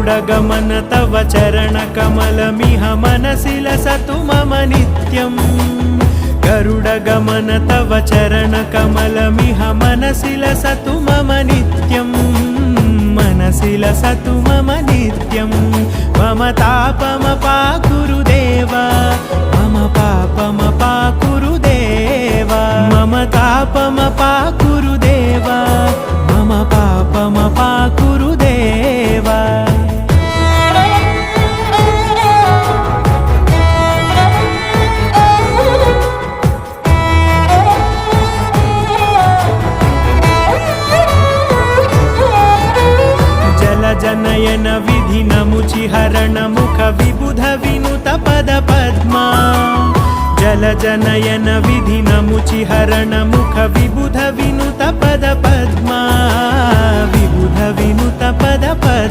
गरुडगमन तव चरणकमलमिह मनसि लसतु मम नित्यम् गरुडगमन तव चरणकमलमिह मनसि लसतु मम नित्यम् मनसि लसतु मम नित्यम् मम तापमपाकुरु देव मम पापमपाकुरु देव मम तापमपाकुरु देव मम पापमपाकुरु देव जनयन विधि नमुचिहरण मुख विबुध विनुत पद पद्मा जल जनयन विधि नमुचिहरण मुख विबुध विनुत पद पद्मा विबुध विनुत पद पद्मा।